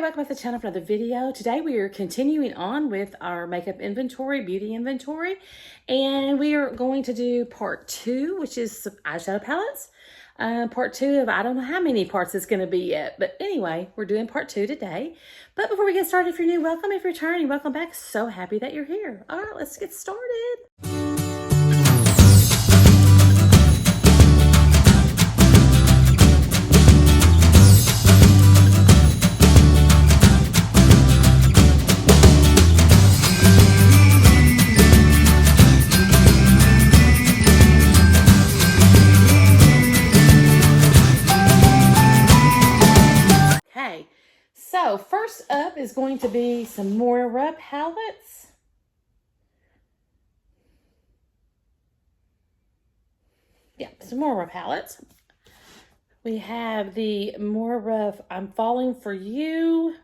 welcome back to the channel for another video. Today we are continuing on with our makeup inventory, beauty inventory, and we are going to do part 2, which is some eyeshadow palettes. Part 2 of I don't know how many parts it's going to be yet, but anyway, we're doing part 2 today. But before we get started, if you're new, welcome. If you're returning, welcome back. So happy that you're here. All right, let's get started. Okay, so first up is going to be some Moira palettes. Yeah, some Moira palettes. We have the Moira I'm Falling For You,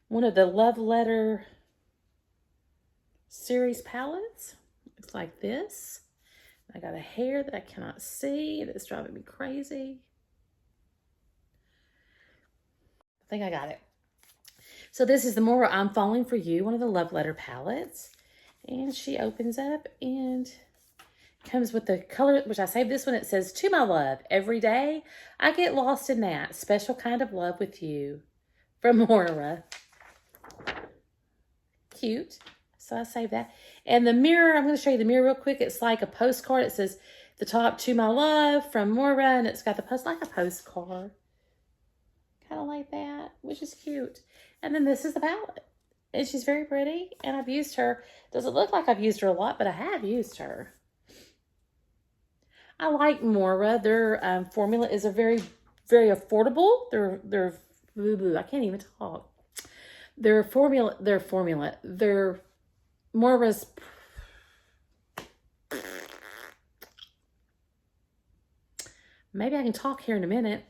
one of the Love Letter series palettes. Looks like this. I got a hair that I cannot see. That's driving me crazy. I think I got it. So this is the Moira I'm Falling For You, one of the Love Letter palettes. And she opens up and comes with the color, which I saved this one. It says, "To my love, every day I get lost in that special kind of love with you," from Moira. Cute. So I saved that. And the mirror, I'm going to show you the mirror real quick. It's like a postcard. It says the top, "To my love," from Moira, and it's got the post like a postcard. Kind of like that, which is cute. And then this is the palette. And she's very pretty. And I've used her. Doesn't look like I've used her a lot, but I have used her. I like Moira. Their formula is a very, very affordable. They're I can't even talk. Their Moira's maybe I can talk here in a minute.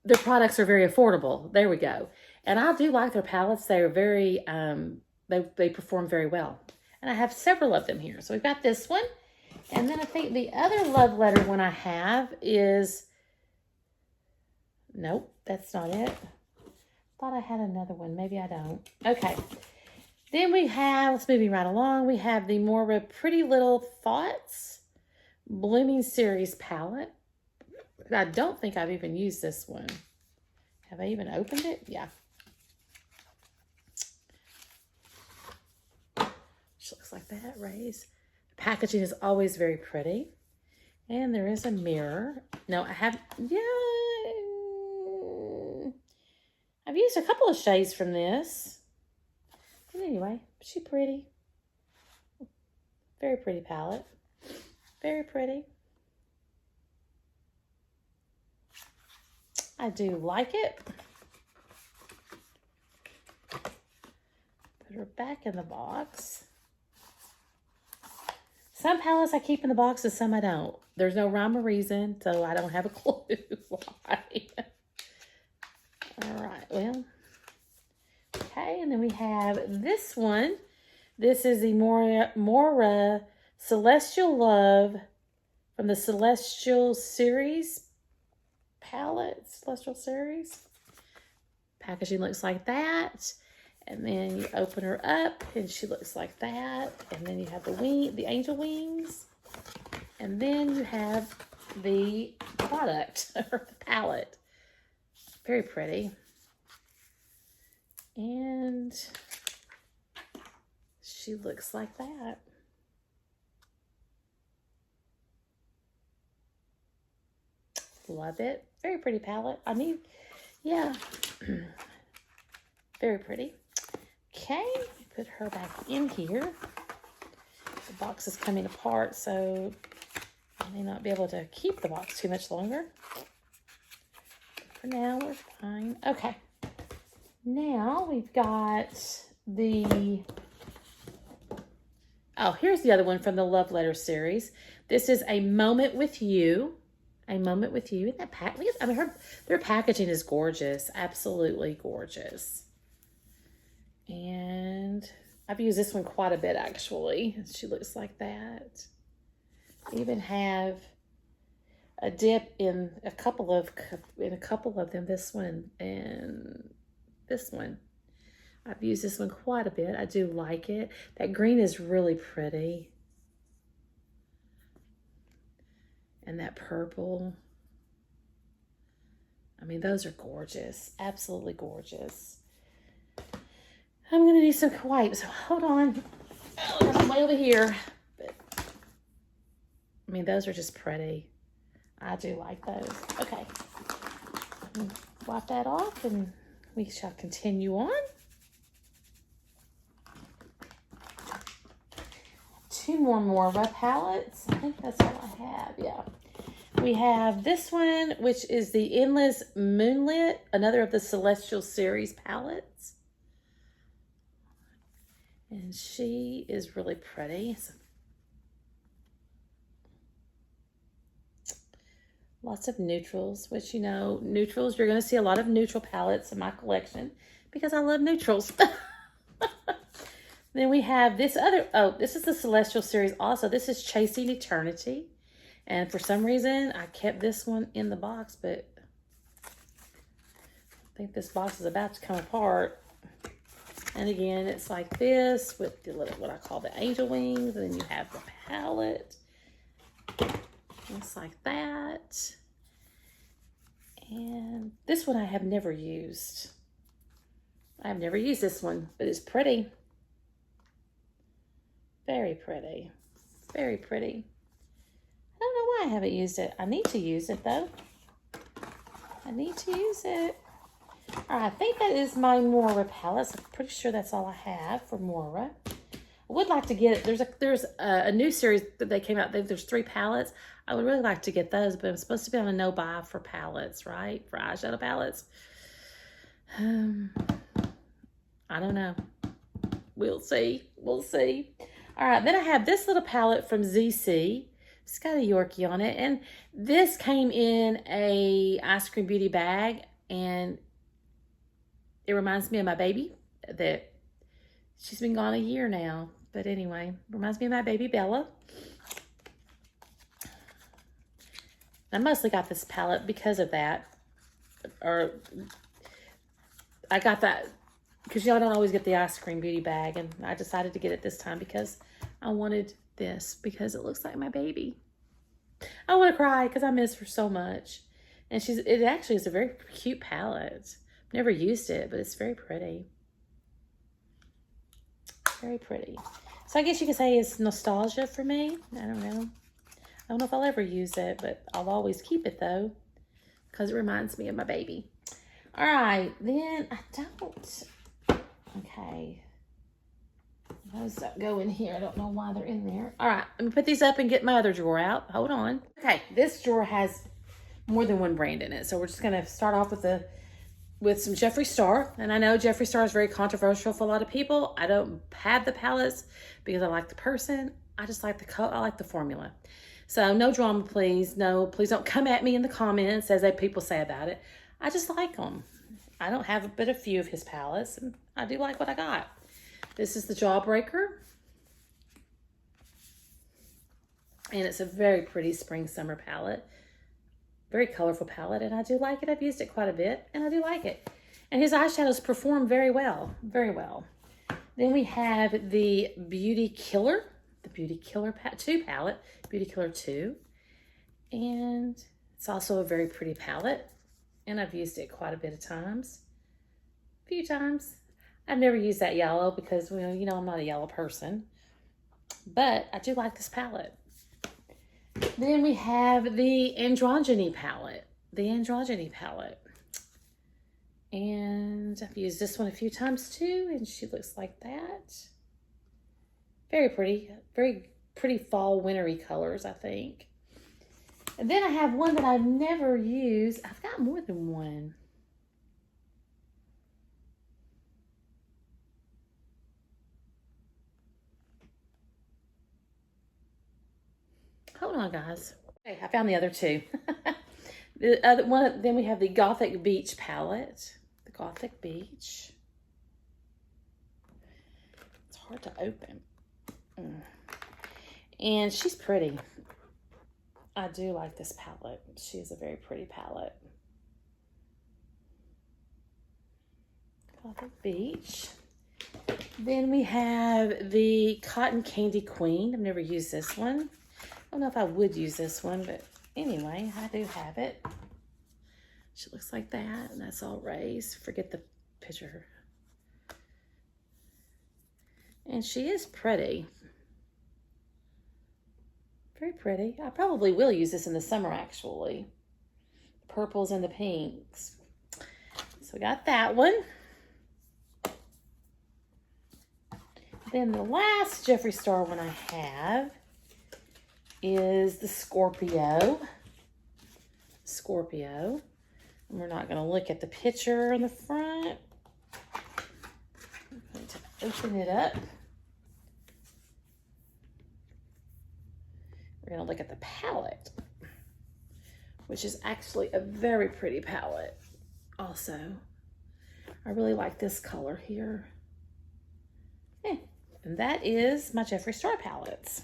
Their products are very affordable. There we go. And I do like their palettes. They are very, they perform very well. And I have several of them here. So we've got this one. And then I think the other Love Letter one I have is, nope, that's not it. Thought I had another one. Maybe I don't. Okay. Then we have, let's move right along. We have the Moira Pretty Little Thoughts Blooming Series palette. I don't think I've even used this one. Have I even opened it? Yeah. She looks like that, raised. The packaging is always very pretty. And there is a mirror. No, I have, yeah. I've used a couple of shades from this. But anyway, she's pretty. Very pretty palette. Very pretty. I do like it. Put her back in the box. Some palettes I keep in the box and some I don't. There's no rhyme or reason, so I don't have a clue why. All right, well. Okay, and then we have this one. This is the Moira Celestial Love from the Celestial Series palette. Celestial Series. Packaging looks like that. And then you open her up and she looks like that. And then you have the angel wings. And then you have the product, or the palette. Very pretty. And she looks like that. Love it. Very pretty palette. Yeah. Very pretty. Okay, put her back in here. The box is coming apart, so I may not be able to keep the box too much longer. For now, we're fine. Okay. Now we've got the, oh, here's the other one from the Love Letter series. This is A Moment With You. A Moment With You. Isn't that I mean, their packaging is gorgeous. Absolutely gorgeous. And I've used this one quite a bit, actually. She looks like that. Even have a dip in a couple of them. This one and this one. I've used this one quite a bit. I do like it. That green is really pretty. And that purple. I mean, those are gorgeous. Absolutely gorgeous. I'm going to do some wipes. So hold on. Oh, I'm way over here. But, I mean, those are just pretty. I do like those. Okay. Wipe that off and we shall continue on. 2 more Morva palettes. I think that's all I have. Yeah. We have this one, which is the Endless Moonlit, another of the Celestial Series palettes. And she is really pretty. So, lots of neutrals, which, you know, neutrals, you're going to see a lot of neutral palettes in my collection because I love neutrals. Then we have this other, oh, this is the Celestial Series also. This is Chasing Eternity. And for some reason, I kept this one in the box, but I think this box is about to come apart. And again, it's like this with the little, what I call the angel wings. And then you have the palette. Just like that. And this one I have never used. I have never used this one, but it's pretty. Very pretty. Very pretty. I don't know why I haven't used it. I need to use it though. I need to use it. All right, I think that is my Mora palettes. I'm pretty sure that's all I have for Mora. I would like to get it. There's a new series that they came out. There's 3 palettes. I would really like to get those, but I'm supposed to be on a no buy for palettes, right? For eyeshadow palettes. I don't know. We'll see. We'll see. All right, then I have this little palette from ZC. It's got a Yorkie on it, and this came in a Ice Cream Beauty bag, and it reminds me of my baby. That she's been gone a year now, but anyway, reminds me of my baby Bella. I mostly got this palette because of that, or I got that because y'all don't always get the Ice Cream Beauty bag, and I decided to get it this time because I wanted this because it looks like my baby. I want to cry because I miss her so much. And it actually is a very cute palette. Never used it, but it's very pretty. Very pretty. So I guess you could say it's nostalgia for me. I don't know. I don't know if I'll ever use it, but I'll always keep it though because it reminds me of my baby. All right, then I don't. Okay. Those that go in here, I don't know why they're in there. All right, let me put these up and get my other drawer out. Hold on. Okay, this drawer has more than one brand in it. So we're just gonna start off with some Jeffree Star. And I know Jeffree Star is very controversial for a lot of people. I don't have the palettes because I like the person. I just like the color, I like the formula. So no drama, please. No, please don't come at me in the comments as people say about it. I just like them. I don't have but a few of his palettes, and I do like what I got. This is the Jawbreaker. And it's a very pretty spring summer palette. Very colorful palette, and I do like it. I've used it quite a bit, and I do like it. And his eyeshadows perform very well, very well. Then we have the Beauty Killer, the Beauty Killer 2 palette, Beauty Killer 2. And it's also a very pretty palette, and I've used it quite a bit of times. A few times. I've never used that yellow because, well, you know, I'm not a yellow person. But I do like this palette. Then we have the Androgyny palette. The Androgyny palette. And I've used this one a few times too, and she looks like that. Very pretty fall wintry colors, I think. And then I have one that I've never used. I've got more than one. Hold on, guys. Okay, I found the other 2. The other one, then we have the Gothic Beach palette. The Gothic Beach. It's hard to open. And she's pretty. I do like this palette. She's a very pretty palette. Tropic Beach. Then we have the Cotton Candy Queen. I've never used this one. I don't know if I would use this one, but anyway, I do have it. She looks like that, and that's all raised. Forget the picture. And she is pretty. Very pretty. I probably will use this in the summer, actually. Purples and the pinks. So we got that one. Then the last Jeffree Star one I have is the Scorpio. Scorpio. And we're not going to look at the picture on the front. I'm going to open it up. We're going to look at the palette, which is actually a very pretty palette also. I really like this color here. Yeah. And that is my Jeffree Star palettes.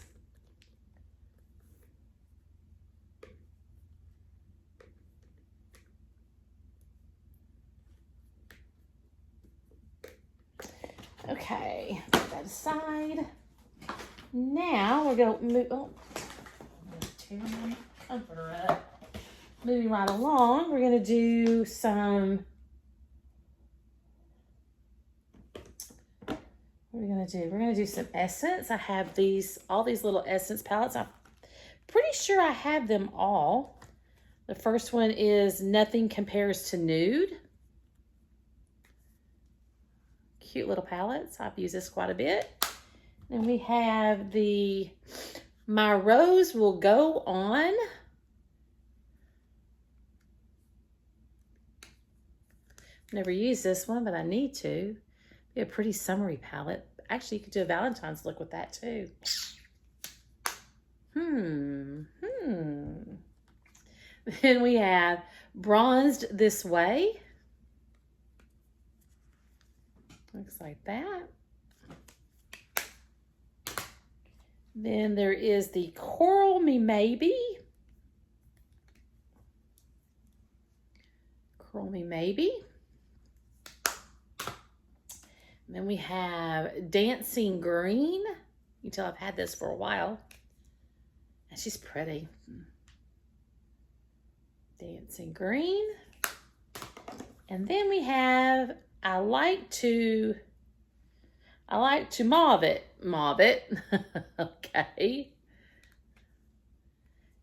Okay, put that aside. Now we're going to move. Oh, I'm going to tear my comforter up. Moving right along, we're going to do some. What are we going to do? We're going to do some Essence. I have all these little Essence palettes. I'm pretty sure I have them all. The first one is Nothing Compares to Nude. Cute little palettes. I've used this quite a bit. Then we have the My Rose Will Go On. Never used this one, but I need to. Be a pretty summery palette. Actually, you could do a Valentine's look with that too. Then we have Bronzed This Way. Looks like that. Then there is the Coral Me Maybe. Coral Me Maybe. And then we have Dancing Green. You can tell I've had this for a while. And she's pretty. Dancing Green. And then we have I like to mauve it. Mauve it. Okay.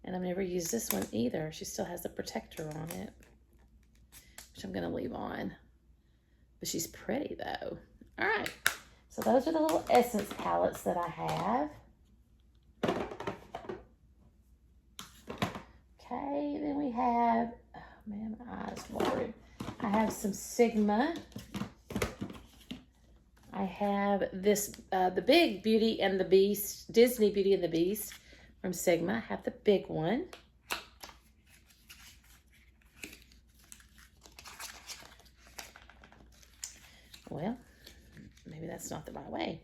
And I've never used this one either. She still has the protector on it, which I'm going to leave on. But she's pretty though. All right. So those are the little Essence palettes that I have. Okay. Then we have, oh man, my eyes watered. I have some Sigma. I have this, the big Beauty and the Beast, Disney Beauty and the Beast from Sigma. I have the big one. Well, maybe that's not the right way.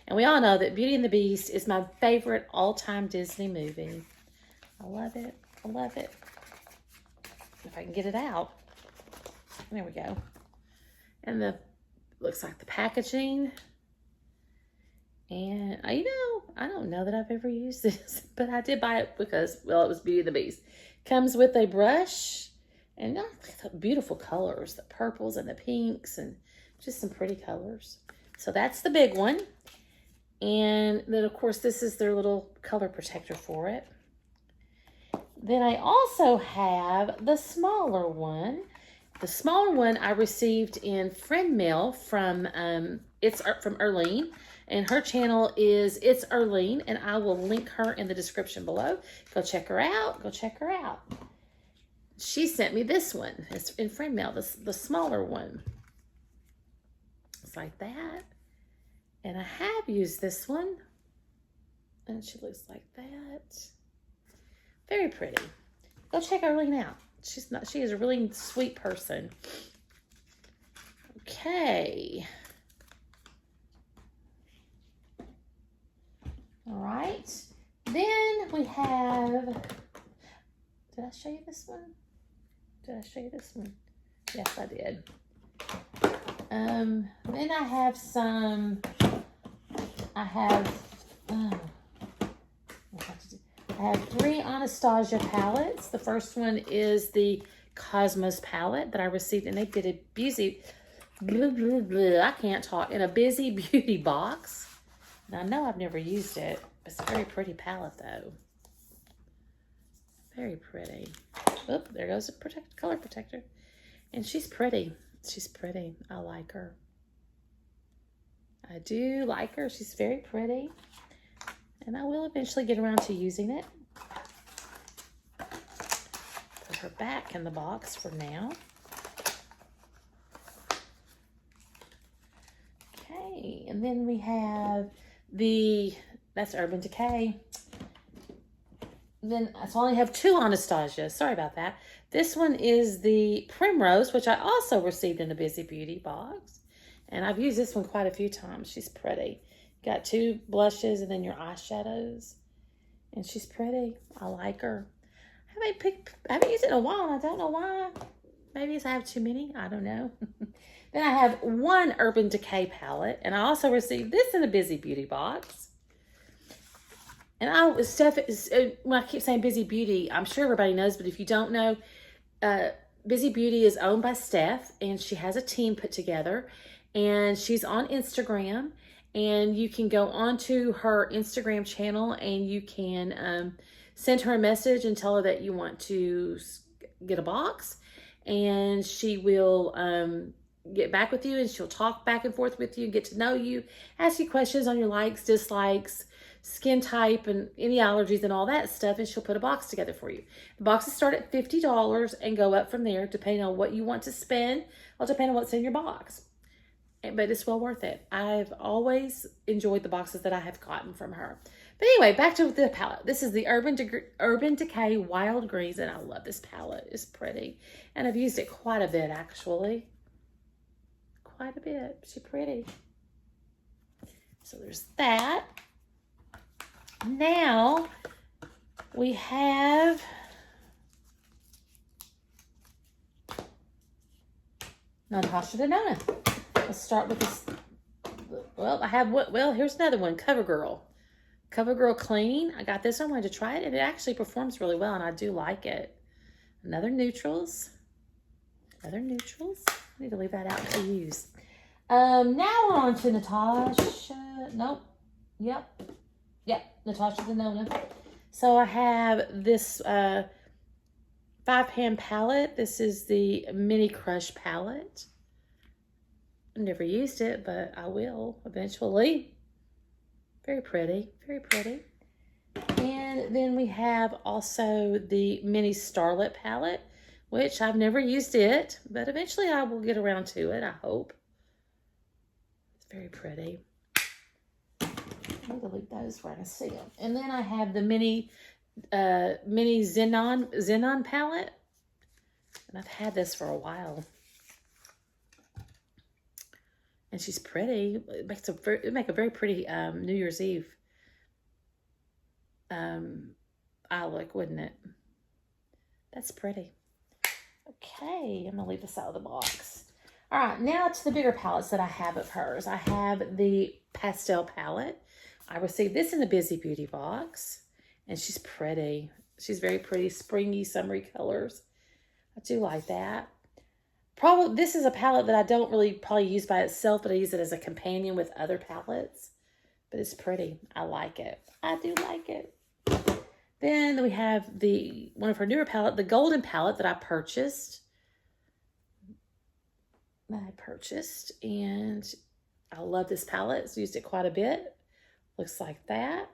And we all know that Beauty and the Beast is my favorite all-time Disney movie. I love it. I love it. If I can get it out. There we go. And looks like the packaging. And I don't know that I've ever used this, but I did buy it because, well, it was Beauty and the Beast. Comes with a brush and the beautiful colors, the purples and the pinks and just some pretty colors. So that's the big one. And then of course, this is their little color protector for it. Then I also have the smaller one. The smaller one I received in friend mail from from Erlene, and her channel is It's Erlene, and I will link her in the description below. Go check her out. Go check her out. She sent me this one. It's in friend mail. The smaller one. It's like that. And I have used this one, and she looks like that. Very pretty. Go check Erlene out. She is a really sweet person. Okay. All right. Then we have, did I show you this one? Did I show you this one? Yes, I did. Then I have some, I have 3 Anastasia palettes. The first one is the Cosmos palette that I received, and they did a busy, I can't talk, in a busy beauty box. And I know I've never used it. It's a very pretty palette, though. Very pretty. Oop, there goes the color protector. And she's pretty. She's pretty. I like her. I do like her. She's very pretty. And I will eventually get around to using it. Put her back in the box for now. Okay, and then we have that's Urban Decay. Then I only have 2 Anastasia. Sorry about that. This one is the Primrose, which I also received in the Busy Beauty box. And I've used this one quite a few times. She's pretty. Got 2 blushes and then your eyeshadows. And she's pretty. I like her. I haven't used it in a while, and I don't know why. Maybe it's I have too many. I don't know. Then I have 1 Urban Decay palette. And I also received this in the Busy Beauty box. And when I keep saying Busy Beauty, I'm sure everybody knows, but if you don't know, Busy Beauty is owned by Steph, and she has a team put together, and she's on Instagram, and you can go onto her Instagram channel, and you can send her a message and tell her that you want to get a box, and she will get back with you, and she'll talk back and forth with you, get to know you, ask you questions on your likes, dislikes, skin type, and any allergies and all that stuff, and she'll put a box together for you. The boxes start at $50 and go up from there, depending on what you want to spend, or depending on what's in your box. But it's well worth it. I've always enjoyed the boxes that I have gotten from her. But anyway, back to the palette. This is the Urban Decay Wild Greens, and I love this palette. It's pretty. And I've used it quite a bit, actually. Quite a bit. She's pretty. So there's that. Now we have Natasha Denona. Let's start with this. Well, here's another one, CoverGirl. CoverGirl Clean. I got this one. I wanted to try it, and it actually performs really well, and I do like it. Another neutrals. I need to leave that out to use. Now on to Natasha. Nope. Yep, Natasha Denona. So I have this 5-pan palette. This is the Mini Crush palette. I've never used it, but I will eventually. Very pretty, very pretty. And then we have also the Mini Starlet palette, which I've never used it, but eventually I will get around to it, I hope. It's very pretty. I'll delete those where I can see them. And then I have the mini Xenon palette. And I've had this for a while. And she's pretty. It makes a very pretty New Year's Eve eye look, wouldn't it? That's pretty. Okay, I'm going to leave this out of the box. All right, now to the bigger palettes that I have of hers. I have the Pastel palette. I received this in the Busy Beauty box, and she's pretty. She's very pretty, springy, summery colors. I do like that. This is a palette that I don't really probably use by itself, but I use it as a companion with other palettes. But it's pretty. I like it. I do like it. Then we have one of her newer palette, the Golden palette that I purchased. And I love this palette. I've used it quite a bit. Looks like that.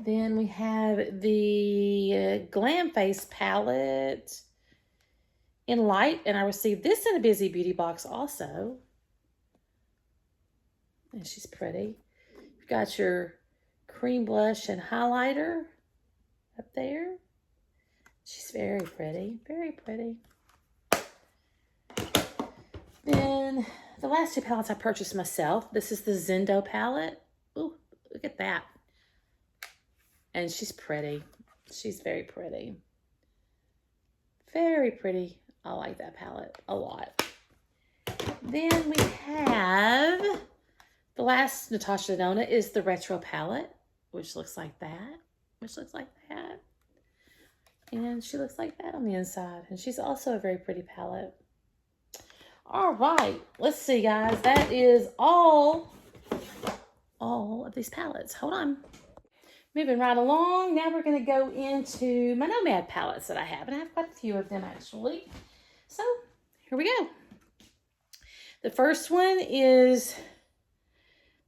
Then we have the Glam Face palette in light, and I received this in a Busy Beauty box also. And she's pretty. You've got your cream blush and highlighter up there. She's very pretty, very pretty. Then the last 2 palettes I purchased myself. This is the Zendo palette. Ooh, look at that. And she's pretty. She's very pretty. Very pretty. I like that palette a lot. Then we have the last Natasha Denona is the Retro palette, which looks like that. And she looks like that on the inside. And she's also a very pretty palette. All right. Let's see, guys. That is all of these palettes. Hold on. Moving right along. Now we're going to go into my Nomad palettes that I have. And I have quite a few of them, actually. So, here we go. The first one is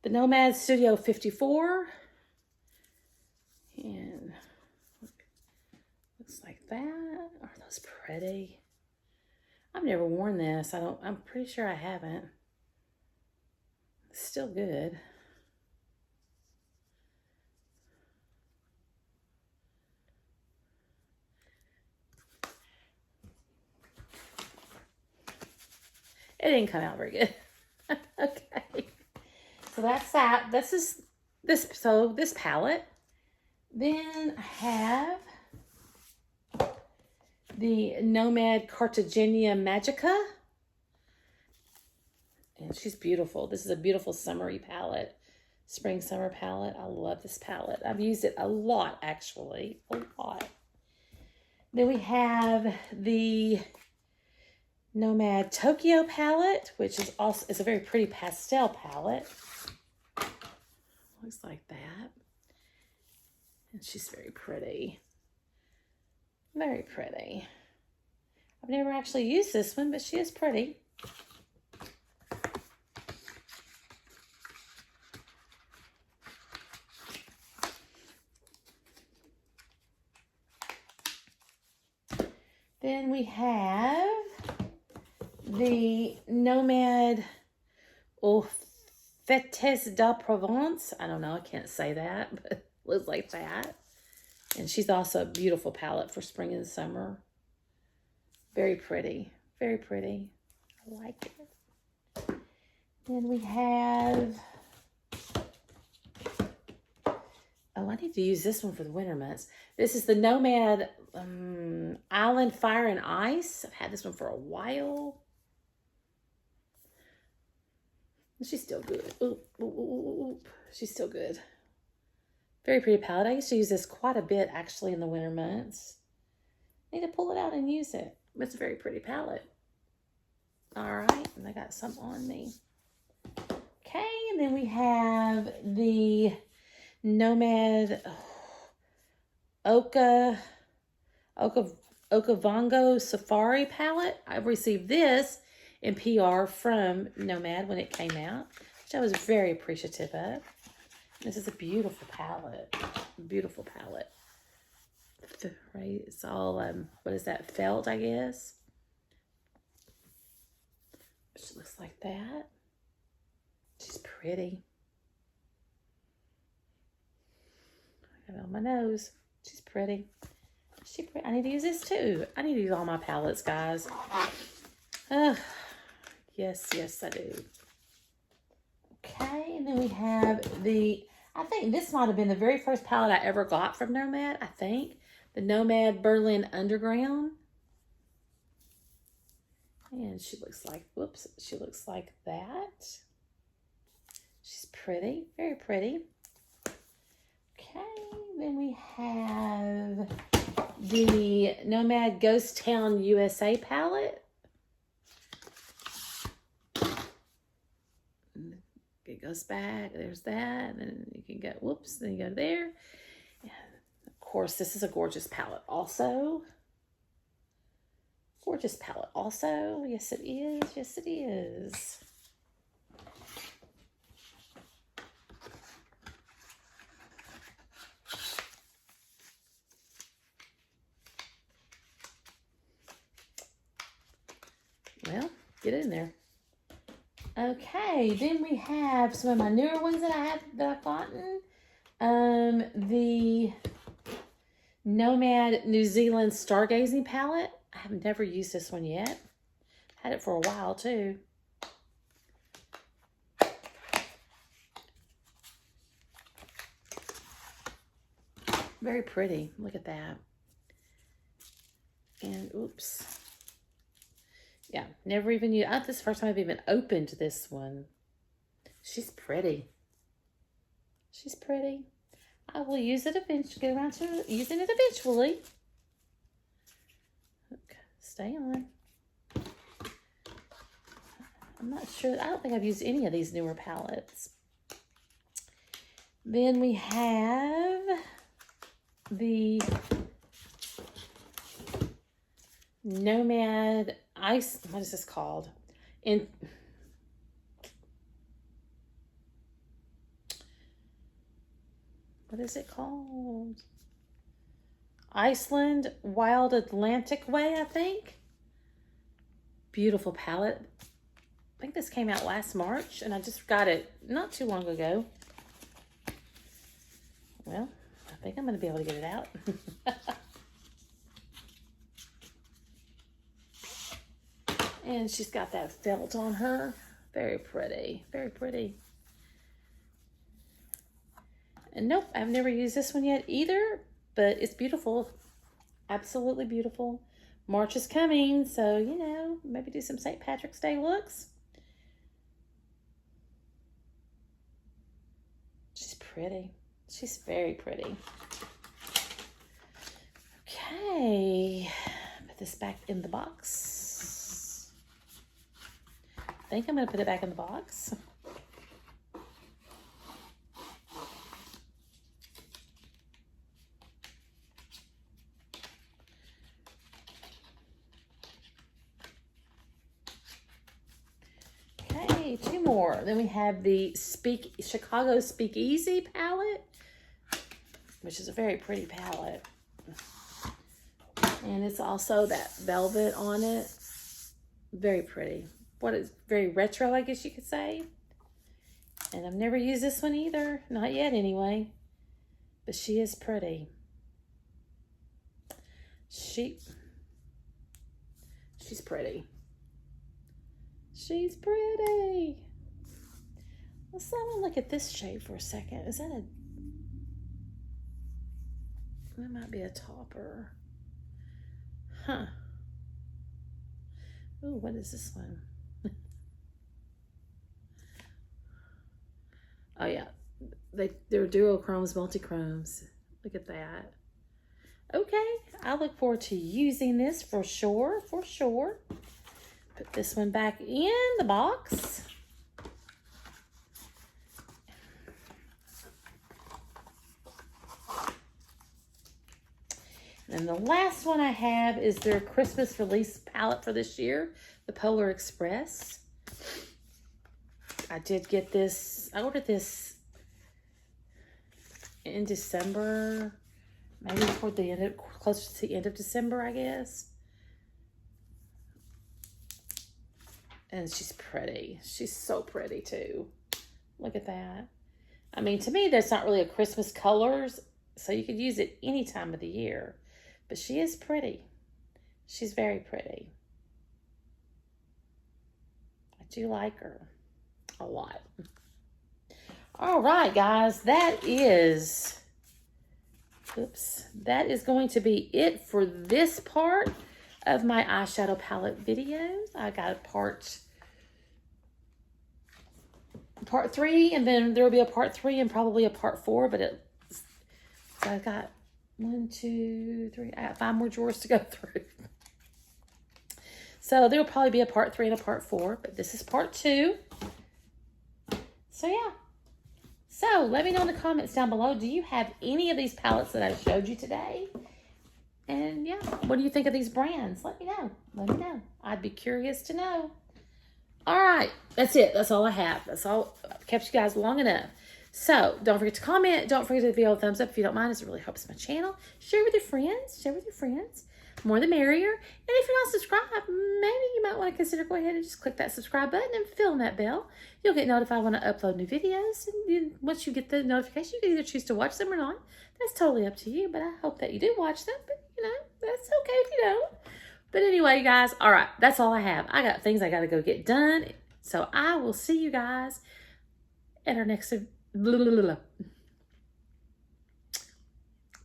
the Nomad Studio 54. And looks like that. Are those pretty? I've never worn this. I'm pretty sure I haven't. It's still good. It didn't come out very good. Okay. So that's that. This palette. Then I have the Nomad Cartagena Magica. And she's beautiful. This is a beautiful summery palette. Spring summer palette. I love this palette. I've used it a lot, actually. A lot. Then we have the Nomad Tokyo palette, which is a very pretty pastel palette. Looks like that. And she's very pretty. Very pretty. I've never actually used this one, but she is pretty. Then we have the Nomad Fêtes de Provence. I don't know, I can't say that, but it looks like that. And she's also a beautiful palette for spring and summer. Very pretty. Very pretty. I like it. Then we have... Oh, I need to use this one for the winter months. This is the Nomad Island Fire and Ice. I've had this one for a while. She's still good. Ooh. She's still good. Very pretty palette. I used to use this quite a bit, actually, in the winter months. I need to pull it out and use it. It's a very pretty palette. All right. And I got some on me. Okay. And then we have the Nomad Okavango Safari palette. I received this in PR from Nomad when it came out, which I was very appreciative of. This is a beautiful palette. Beautiful palette. Right? It's all, what is that? Felt, I guess. She looks like that. She's pretty. I got it on my nose. She's pretty. I need to use this too. I need to use all my palettes, guys. Yes, I do. Okay, and then we have I think this might have been the very first palette I ever got from Nomad, I think. The Nomad Berlin Underground. And she looks like, she looks like that. She's pretty, very pretty. Okay, then we have the Nomad Ghost Town USA palette. It goes back, there's that, and then you can go, then you go there. And of course, this is a gorgeous palette also. Gorgeous palette also. Yes, it is. Yes, it is. Well, get in there. Okay, then we have some of my newer ones that I've gotten. The Nomad New Zealand Stargazing palette. I have never used this one yet. Had it for a while too. Very pretty. Look at that. And oops. Yeah, never even used. This is the first time I've even opened this one. She's pretty. She's pretty. I will use it eventually. Get around to using it eventually. Okay, stay on. I'm not sure. I don't think I've used any of these newer palettes. Then we have the Nomad Ice. What is this called? What is it called? Iceland Wild Atlantic Way, I think. Beautiful palette. I think this came out last March, and I just got it not too long ago. Well, I think I'm going to be able to get it out. And she's got that felt on her. Very pretty. Very pretty. And nope, I've never used this one yet either, but it's beautiful. Absolutely beautiful. March is coming, so, you know, maybe do some St. Patrick's Day looks. She's pretty. She's very pretty. Okay. Put this back in the box. I think I'm going to put it back in the box. Okay, two more. Then we have the Chicago Speakeasy palette, which is a very pretty palette. And it's also that velvet on it. Very pretty. What is very retro, I guess you could say. And I've never used this one either. Not yet anyway. But she is pretty. She's pretty. She's pretty. Let's look at this shade for a second. Is that that might be a topper. Huh. Ooh, what is this one? Oh yeah. They're duochromes, multi-chromes. Look at that. Okay, I look forward to using this for sure, for sure. Put this one back in the box. And the last one I have is their Christmas release palette for this year, the Polar Express. I did get this. I ordered this in December, maybe toward the end, closer to the end of December, I guess. And she's pretty. She's so pretty too. Look at that. I mean, to me, that's not really a Christmas colors, so you could use it any time of the year. But she is pretty. She's very pretty. I do like her a lot. All right, guys, that is going to be it for this part of my eyeshadow palette videos. I got a part 3, and then there will be a part 3 and probably a part 4, but so I got 1, 2, 3. I got 5 more drawers to go through. So there will probably be a part 3 and a part 4, but this is part 2. So yeah. So let me know in the comments down below. Do you have any of these palettes that I showed you today? And yeah, what do you think of these brands? Let me know. Let me know. I'd be curious to know. All right, that's it. That's all I have. That's all. I've kept you guys long enough. So don't forget to comment. Don't forget to give me a thumbs up if you don't mind. It really helps my channel. Share with your friends. Share with your friends. More the merrier. And if you're not subscribed, maybe you might want to consider going ahead and just click that subscribe button and fill in that bell. You'll get notified when I upload new videos. And once you get the notification, you can either choose to watch them or not. That's totally up to you, but I hope that you do watch them. But, you know, that's okay if you don't. But anyway, guys, all right, that's all I have. I got things I got to go get done. So I will see you guys at our next...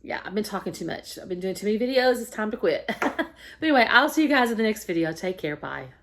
Yeah, I've been talking too much. I've been doing too many videos. It's time to quit. But anyway, I'll see you guys in the next video. Take care. Bye.